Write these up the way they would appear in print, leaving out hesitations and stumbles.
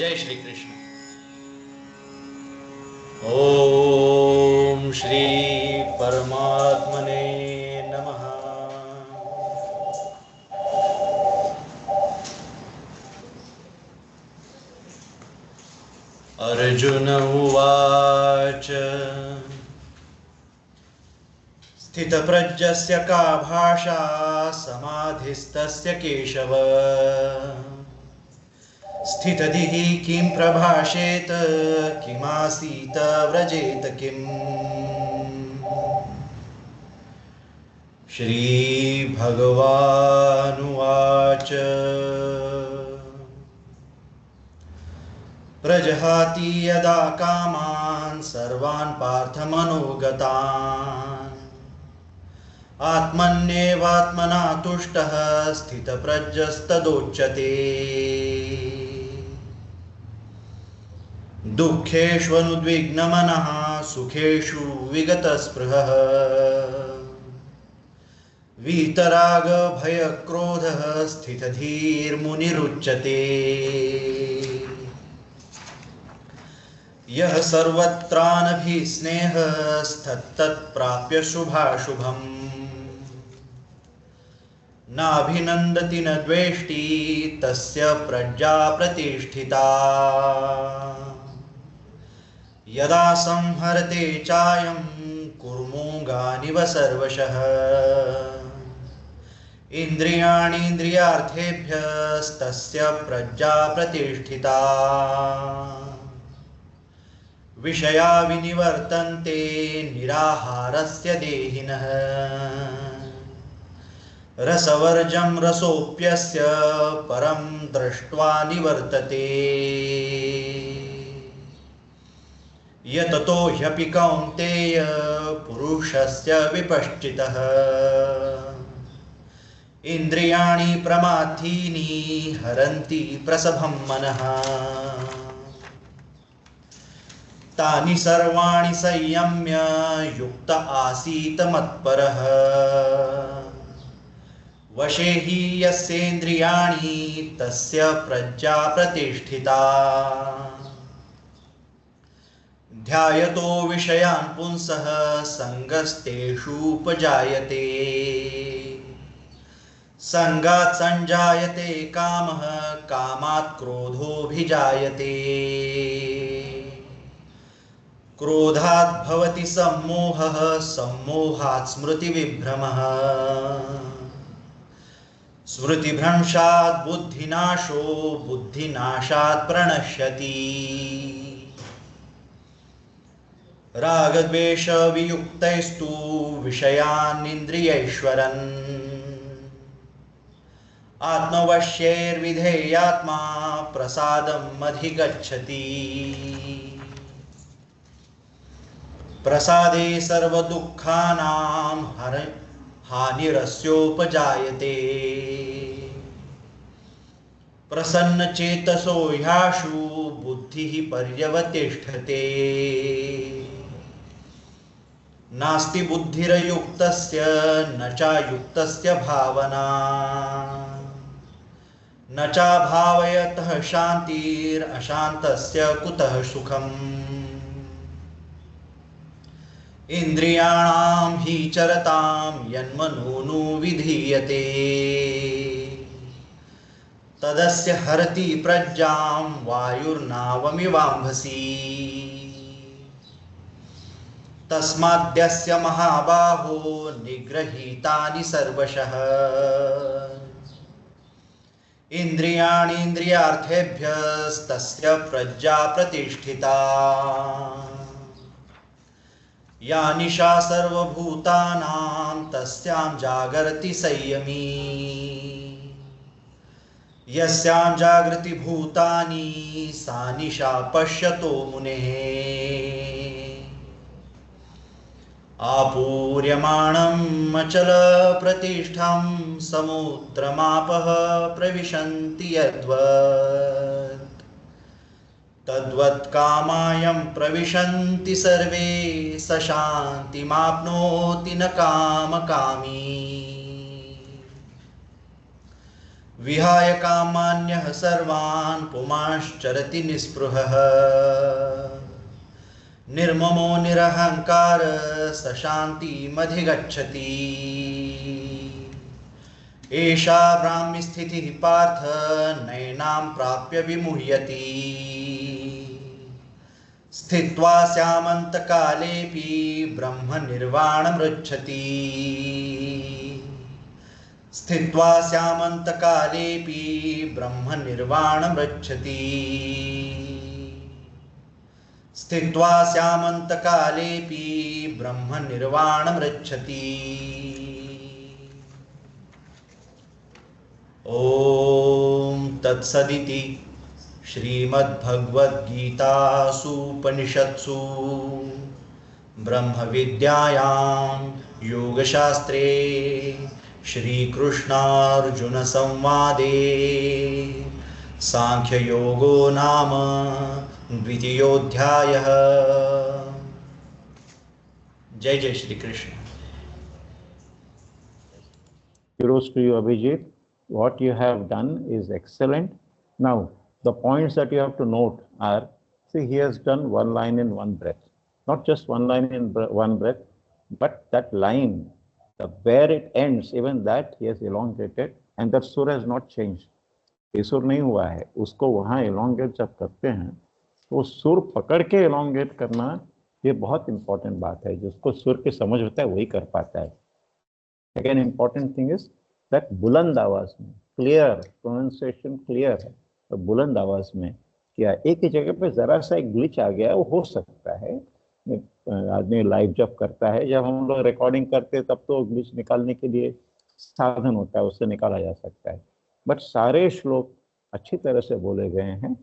जय श्री कृष्ण। ओम श्री परमात्मने नमः। अर्जुन उवाच स्थितप्रज्ञस्य का भाषा समाधिस्तस्य केशव स्थितधिः किं प्रभाषेत किमासीत व्रजेत किम्। श्रीभगवानुवाच प्रजहाति यदा कामान् सर्वान् पार्थमनोगतान् आत्मन्येवात्मना तुष्टः स्थितप्रज्ञस्तदोच्यते। दुःखेष्वनुद्विग्नमनः सुखेषु विगतस्पृहः वीतरागभयक्रोधः स्थितधीर्मुनिरुच्यते। यः सर्वत्रानभिस्नेहस्तत्तत्प्राप्य शुभाशुभम् नाभिनन्दति न द्वेष्टि तस्य प्रज्ञा प्रतिष्ठिता। यदा संहरते चायं कुर्मोऽङ्गानिव सर्वशः इन्द्रियाणीन्द्रियार्थेभ्यस्तस्य प्रज्ञा प्रतिष्ठिता। विषया विनिवर्तन्ते निराहारस्य देहिनः रसवर्जं रसोऽप्यस्य परं दृष्ट्वा निवर्तते। यततो ह्यपि कौन्तेय पुरुषस्य विपश्चितः इन्द्रियाणि प्रमाथीनि हरन्ति प्रसभं मनः। तानि सर्वाणि संयम्य युक्त आसीत मत्परः वशे हि यस्येन्द्रियाणि तस्य प्रज्ञा प्रतिष्ठिता। ध्यायतो विषयान् पुंसः सङ्गस्तेषूपजायते सङ्गात् सञ्जायते कामः कामात् क्रोधोऽभिजायते क्रोधात् भवति सम्मोहः सम्मोहात् स्मृतिविभ्रमः स्मृतिभ्रंशात् बुद्धिनाशो बुद्धिनाशात् प्रणश्यति। रागद्वेषवियुक्तैस्तु विषयानिन्द्रियैश्वरन् आत्मवश्यैर्विधेयात्मा प्रसादम् अधिगच्छति। प्रसादे सर्वदुःखानां हानिरस्योपजायते प्रसन्नचेतसो ह्याशु बुद्धिः पर्यवतिष्ठते। नास्ति बुद्धिरयुक्तस्य न चायुक्तस्य भावना न चाभावयतः शान्तिरशान्तस्य कुतः सुखम्। इन्द्रियाणां हि चरतां यन्मनोनुविधीयते तदस्य हरति प्रज्ञां वायुर्नावमिवाम्भसि। तस्माद्यस्य महाबाहो निगृहीतानि सर्वशः इन्द्रियाणीन्द्रियार्थेभ्यस्तस्य प्रज्ञा प्रतिष्ठिता। या निशा सर्वभूतानां तस्यां जागर्ति संयमी यस्यां जागृति भूतानि सा निशा पश्यतो मुनेः। आपूर्यमाणम् अचलप्रतिष्ठं समुद्रमापः प्रविशन्ति यद्वत् तद्वत् कामायं प्रविशन्ति सर्वे स शान्तिमाप्नोति न कामकामी। विहाय कामान्यः सर्वान् पुमांश्चरति निःस्पृहः निर्ममो निरहंकार स शान्तिमधिगच्छति एषा ब्राह्मी स्थितिः पार्थ नैनां प्राप्य विमुह्यति स्थित्वा स्यामन्तकालेऽपि ब्रह्मनिर्वाणमृच्छति स्थित्वा स्यामन्तकालेऽपि ब्रह्मनिर्वाणमृच्छति स्थित्वा स्यामन्तकालेऽपि ब्रह्मनिर्वाणमृच्छति। ॐ तत्सदिति श्रीमद्भगवद्गीतासूपनिषत्सु ब्रह्मविद्यायां योगशास्त्रे श्रीकृष्णार्जुनसंवादे सांख्ययोगो नाम द्वितीयोऽध्यायः। जय जय Shri Krishna. Kudos to you, Abhijit. What you have done is excellent. Now, the points that you have to note are, see, he has done one line in one breath. Not just one line in one breath, but that line, where it ends, even that he has elongated, and that sur has not changed. ये सुर नहीं हुआ है, उसको वहाँ elongate जब करते हैं, तो सुर पकड़ के elongate करना, ये बहुत important बात है। जिसको सुर की समझ होता है वही कर पाता है। Again, important thing is that बुलंद आवाज में, clear pronunciation clear है, तो बुलंद आवाज में क्या एक ही जगह पे जरा सा एक ग्लिच आ गया, वो हो सकता है। आदमी लाइव जब करता है, जब हम लोग रिकॉर्डिंग करते हैं तब तो ग्लिच निकालने के लिए साधन होता है, उससे निकाला जा सकता है। बट सारे श्लोक अच्छी तरह से बोले गए हैं,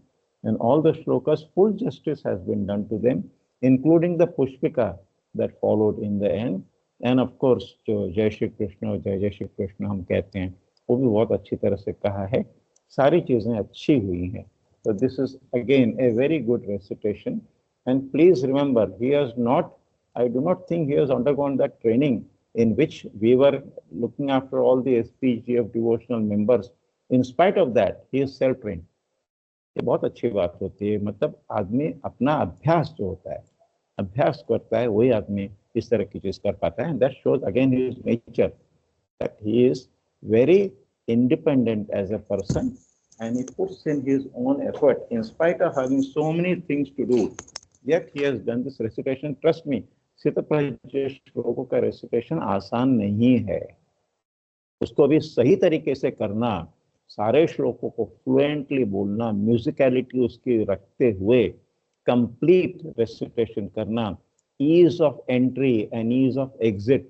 and all the shlokas full justice has been done to them, including the pushpika that followed in the end, and of course जो जय श्री कृष्ण और जय जय श्री कृष्ण हम कहते हैं, वो भी बहुत अच्छी तरह से कहा है। सारी चीजें अच्छी हुई हैं। So this is again a very good recitation, and please remember, he has not, I do not think he has undergone that training in which we were looking after all the SPGF devotional members. In spite of that, he is self-trained. ये बहुत अच्छी बात होती है। मतलब आदमी अपना अभ्यास जो होता है, अभ्यास करता है, वही आदमी इस तरह की चीज कर पाता है। That shows again his nature, that he is very independent as a person, and he puts in his own effort in spite of having so many things to do. Yet he has done this recitation. Trust me, सितप्रजय श्लोकों का recitation आसान नहीं है। उसको भी सही तरीके से करना, सारे श्लोकों को फ्लुएंटली बोलना, म्यूजिकलिटी उसकी रखते हुए कंप्लीट रेसिटेशन करना, ease of entry and ease of exit,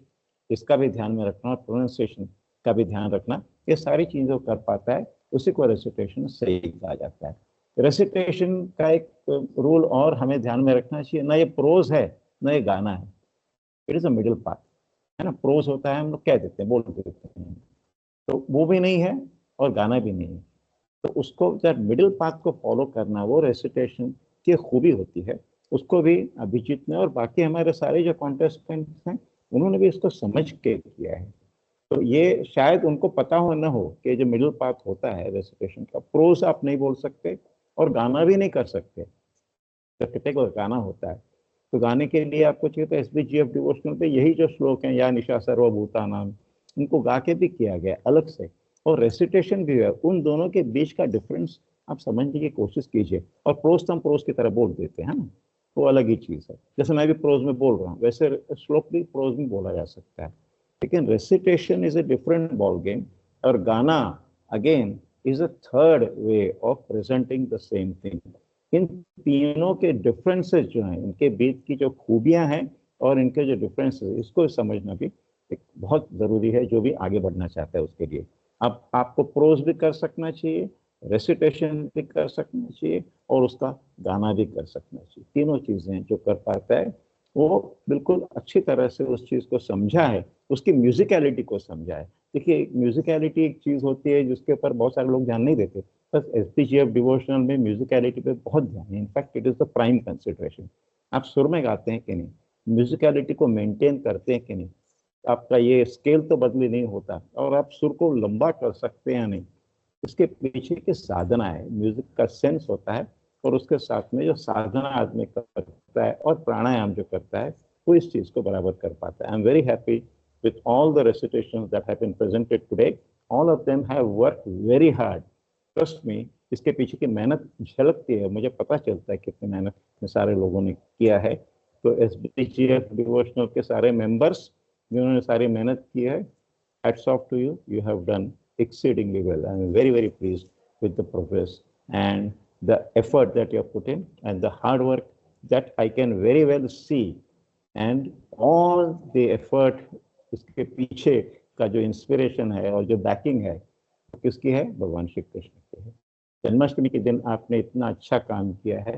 इसका भी ध्यान में रखना, और प्रोनाउंसिएशन का भी ध्यान रखना, ये सारी चीज़ों कर पाता है, उसी को रेसिटेशन सही कहा जाता है। रेसिटेशन का एक रूल और हमें ध्यान में रखना चाहिए, ना ये प्रोज है ना ये गाना है, it is a middle path, है ना। प्रोज होता है, हम लोग कह देते हैं, बोल देते हैं, तो वो भी नहीं है और गाना भी नहीं है। तो उसको जब मिडिल पाथ को फॉलो करना, वो रेसिटेशन की खूबी होती है। उसको भी अभिजीत ने और बाकी हमारे सारे जो कॉन्टेस्टेंट्स हैं, उन्होंने भी इसको समझ के किया है। तो ये शायद उनको पता हो न हो कि जो मिडिल पाथ होता है रेसिटेशन का, प्रोज आप नहीं बोल सकते और गाना भी नहीं कर सकते। तो टिपिकल गाना होता है, तो गाने के लिए आपको चाहिए तो SPGF डिवोशनल पे यही जो श्लोक हैं, या निशा सर्वभूतानाम, इनको गा के भी किया गया अलग से, और रेसिटेशन भी है। उन दोनों के बीच का डिफरेंस आप समझने की कोशिश कीजिए। और प्रोज तो हम प्रोज की तरह बोल देते हैं ना, वो अलग ही चीज़ है। जैसे मैं भी प्रोज में बोल रहा हूँ, वैसे श्लोक भी प्रोज में बोला जा सकता है, लेकिन recitation is a different ball game. और गाना again is a third way of presenting the same thing. इन तीनों के डिफरेंसेस जो हैं, इनके बीच की जो खूबियां हैं और इनके जो डिफरेंसेस, इसको समझना भी एक बहुत ज़रूरी है, जो भी आगे बढ़ना चाहता है उसके लिए। अब आपको प्रोज भी कर सकना चाहिए, रेसिटेशन भी कर सकना चाहिए, और उसका गाना भी कर सकना चाहिए। तीनों चीज़ें जो कर पाता है, वो बिल्कुल अच्छी तरह से उस चीज़ को समझा है, उसकी म्यूजिकलिटी को समझा है। देखिए, म्यूजिकलिटी एक चीज़ होती है जिसके ऊपर बहुत सारे लोग ध्यान नहीं देते, बस SPGF डिवोशनल में म्यूजिकलिटी पे बहुत ध्यान है। In fact it is the prime consideration. आप सुर में गाते हैं कि नहीं, म्यूजिकलिटी को मेंटेन करते हैं कि नहीं, आपका ये स्केल तो बदली नहीं होता, और आप सुर को लंबा कर सकते हैं या नहीं, इसके पीछे की साधना है, म्यूजिक का सेंस होता है और उसके साथ में जो साधना आदमी करता है और प्राणायाम जो करता है वो इस चीज को बराबर कर पाता है। I am very happy with all the recitations that have been presented today, all of them have worked very hard, trust me. इसके पीछे की मेहनत झलकती है, मुझे पता चलता है कितनी मेहनत सारे लोगों ने किया है। तो SBGF डिवोशनल के सारे मेंबर्स जिन्होंने सारी मेहनत की है, hats off to you, you have done exceedingly well. I am very, very pleased with the progress and the effort that you have put in and the hard work that I can very well see, and all the effort इसके पीछे का जो inspiration है और जो banking है किसकी है? भगवान श्री कृष्ण की है। जन्माष्टमी के दिन आपने इतना अच्छा काम किया है।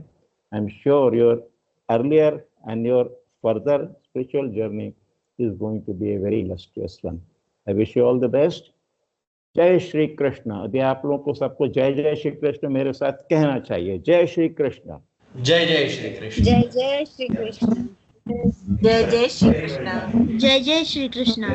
I am sure your earlier and your further spiritual journey is going to be a very illustrious one. I wish you all the best. जय श्री कृष्ण। यदि आप लोगों को सबको जय जय श्री कृष्ण मेरे साथ कहना चाहिए। जय श्री कृष्ण। जय जय श्री कृष्ण। जय जय श्री कृष्ण। जय जय श्री कृष्ण। जय जय श्री कृष्ण।